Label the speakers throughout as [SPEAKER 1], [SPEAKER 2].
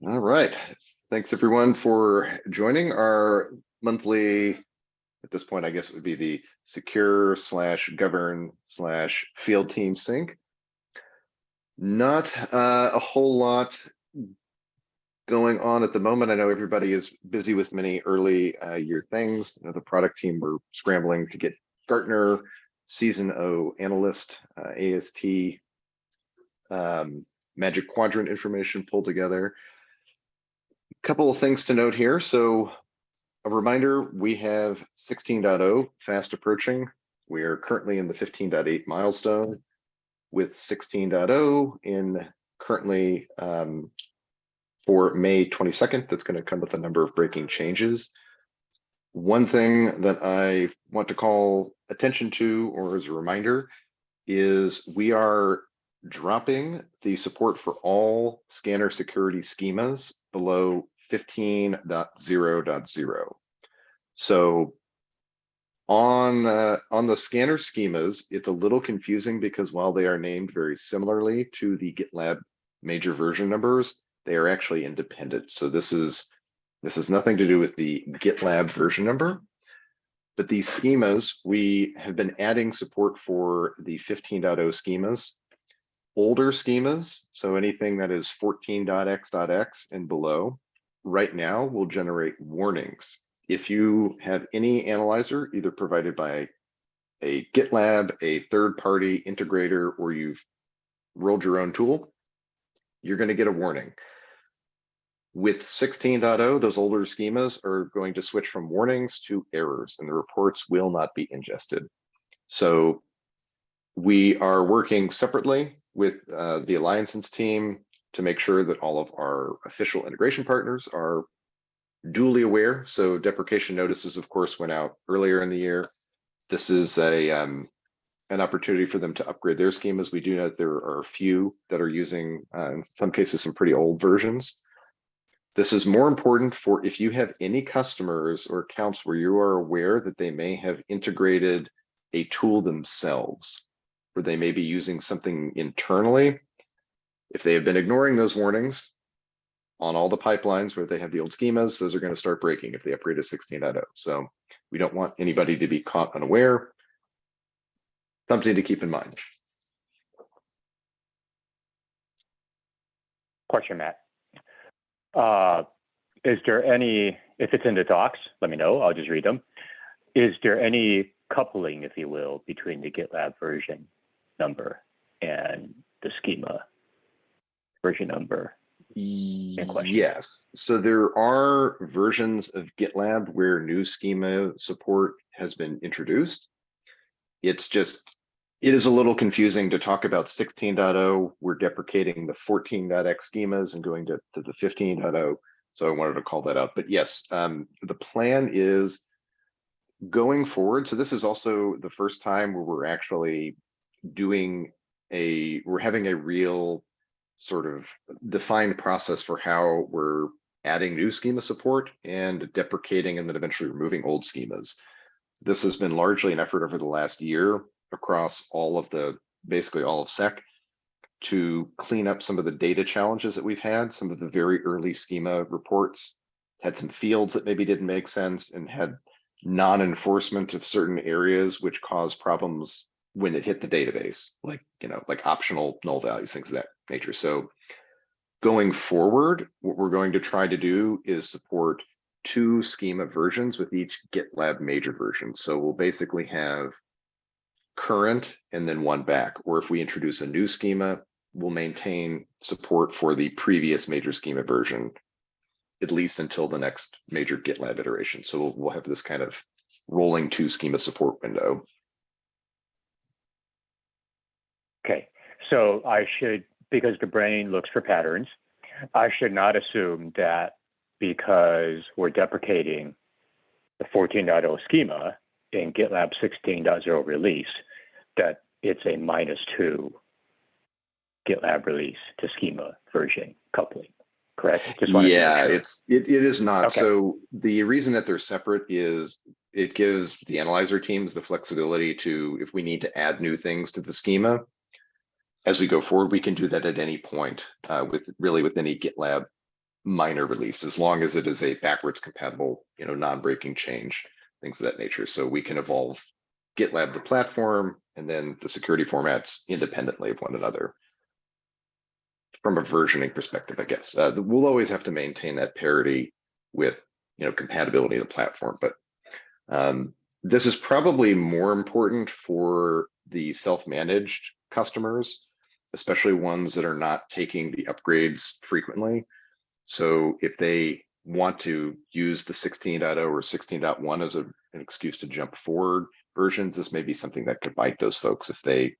[SPEAKER 1] All right. Thanks everyone for joining our monthly, at this point, I guess it would be the secure/govern/field team sync. Not a whole lot going on at the moment. I know everybody is busy with many early year things. The product team, we're scrambling to get Gartner Season O analyst, AST, Magic Quadrant information pulled together. Couple of things to note here. So a reminder, we have 16.0 fast approaching. We are currently in the 15.8 milestone with 16.0 in currently for May 22nd. That's going to come with a number of breaking changes. One thing that I want to call attention to, or as a reminder, is we are dropping the support for all scanner security schemas below 15.0.0. So on the scanner schemas, it's a little confusing because while they are named very similarly to the GitLab major version numbers, they are actually independent. So this is nothing to do with the GitLab version number. But these schemas, we have been adding support for the 15.0 schemas. Older schemas, so anything that is 14.x.x and below, right now will generate warnings. If you have any analyzer, either provided by a GitLab, a third-party integrator, or you've rolled your own tool, you're going to get a warning. With 16.0, those older schemas are going to switch from warnings to errors, and the reports will not be ingested. So we are working separately with the Alliances team to make sure that all of our official integration partners are duly aware. So deprecation notices, of course, went out earlier in the year. This is an opportunity for them to upgrade their schemas. We do know that there are a few that are using, in some cases, some pretty old versions. This is more important for if you have any customers or accounts where you are aware that they may have integrated a tool themselves, where they may be using something internally. If they have been ignoring those warnings on all the pipelines where they have the old schemas, those are going to start breaking if they upgrade to 16.0. So we don't want anybody to be caught unaware. Something to keep in mind.
[SPEAKER 2] Question, Matt. Is there any, if it's in the docs, let me know, I'll just read them. Is there any coupling, if you will, between the GitLab version number and the schema version number?
[SPEAKER 1] Yes. So there are versions of GitLab where new schema support has been introduced. It's just, it is a little confusing to talk about 16.0. We're deprecating the 14.x schemas and going to the 15.0. So I wanted to call that out. But yes, the plan is going forward. So this is also the first time where we're actually doing we're having a real sort of defined process for how we're adding new schema support and deprecating and then eventually removing old schemas. This has been largely an effort over the last year across all of basically all of SEC to clean up some of the data challenges that we've had. Some of the very early schema reports had some fields that maybe didn't make sense and had non-enforcement of certain areas, which caused problems when it hit the database, like, like optional null values, things of that nature. So going forward, what we're going to try to do is support 2 schema versions with each GitLab major version. So we'll basically have current and then one back, or if we introduce a new schema, we'll maintain support for the previous major schema version, at least until the next major GitLab iteration. So we'll have this kind of rolling 2 schema support window.
[SPEAKER 2] Okay, so I should, because the brain looks for patterns, I should not assume that because we're deprecating the 14.0 schema in GitLab 16.0 release, that it's a -2 GitLab release to schema version coupling, correct?
[SPEAKER 1] Yeah, it is not.
[SPEAKER 2] Okay.
[SPEAKER 1] So the reason that they're separate is it gives the analyzer teams the flexibility to, if we need to add new things to the schema, as we go forward, we can do that at any point with any GitLab minor release, as long as it is a backwards compatible, non-breaking change, things of that nature. So we can evolve GitLab the platform and then the security formats independently of one another. From a versioning perspective, I guess we'll always have to maintain that parity with compatibility of the platform, but this is probably more important for the self-managed customers, especially ones that are not taking the upgrades frequently. So if they want to use the 16.0 or 16.1 as an excuse to jump forward versions, this may be something that could bite those folks if they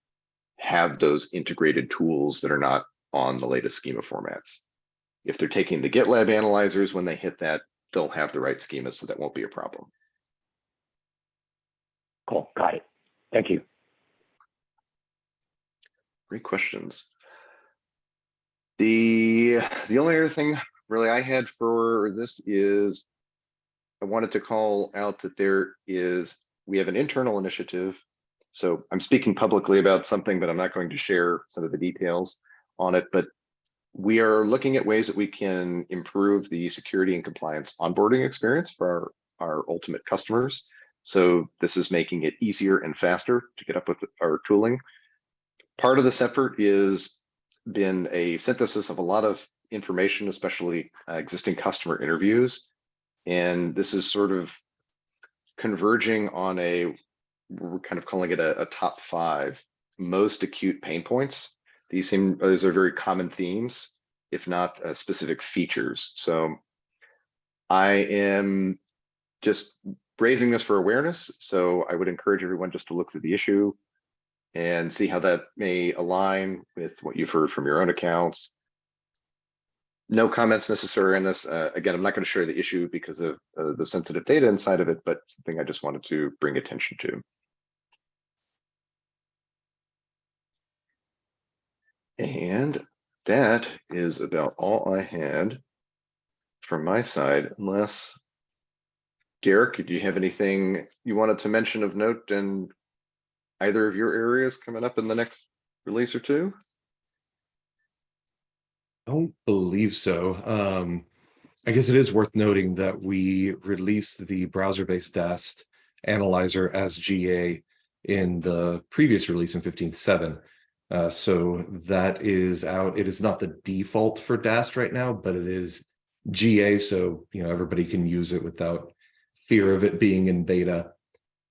[SPEAKER 1] have those integrated tools that are not on the latest schema formats. If they're taking the GitLab analyzers, when they hit that, they'll have the right schema, so that won't be a problem.
[SPEAKER 2] Cool, got it. Thank you.
[SPEAKER 1] Great questions. The only other thing really I had for this is I wanted to call out that we have an internal initiative. So I'm speaking publicly about something, but I'm not going to share some of the details on it. But we are looking at ways that we can improve the security and compliance onboarding experience for our ultimate customers. So this is making it easier and faster to get up with our tooling. Part of this effort is been a synthesis of a lot of information, especially existing customer interviews. And this is sort of converging on we're kind of calling it a top 5 most acute pain points. These are very common themes, if not specific features. So I am just raising this for awareness. So I would encourage everyone just to look through the issue and see how that may align with what you've heard from your own accounts. No comments necessary on this. Again, I'm not going to share the issue because of the sensitive data inside of it, but something I just wanted to bring attention to. And that is about all I had from my side, unless, Derek, do you have anything you wanted to mention of note in either of your areas coming up in the next release or two?
[SPEAKER 3] I don't believe so. I guess it is worth noting that we released the browser-based DAST analyzer as GA in the previous release in 15.7. So that is out. It is not the default for DAST right now, but it is GA, so everybody can use it without fear of it being in beta.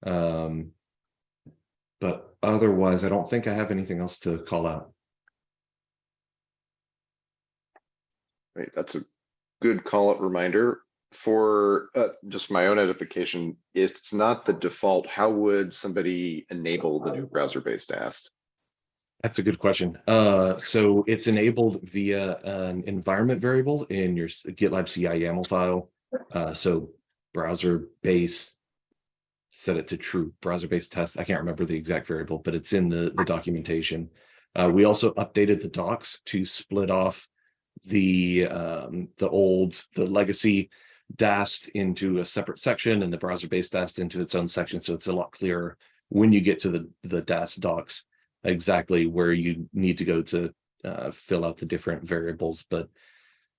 [SPEAKER 3] But otherwise, I don't think I have anything else to call out.
[SPEAKER 1] Right, that's a good call-out reminder. For just my own edification, it's not the default. How would somebody enable the new browser-based DAST?
[SPEAKER 3] That's a good question. So it's enabled via an environment variable in your GitLab CI YAML file. So browser-based, set it to true, browser-based test. I can't remember the exact variable, but it's in the documentation. We also updated the docs to split off the legacy DAST into a separate section and the browser-based DAST into its own section. So it's a lot clearer when you get to the DAST docs exactly where you need to go to fill out the different variables. But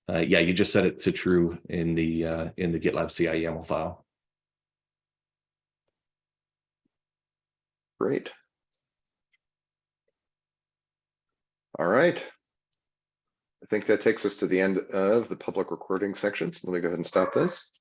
[SPEAKER 3] yeah, you just set it to true in the GitLab CI YAML file.
[SPEAKER 1] Great. All right. I think that takes us to the end of the public recording section. So let me go ahead and stop this.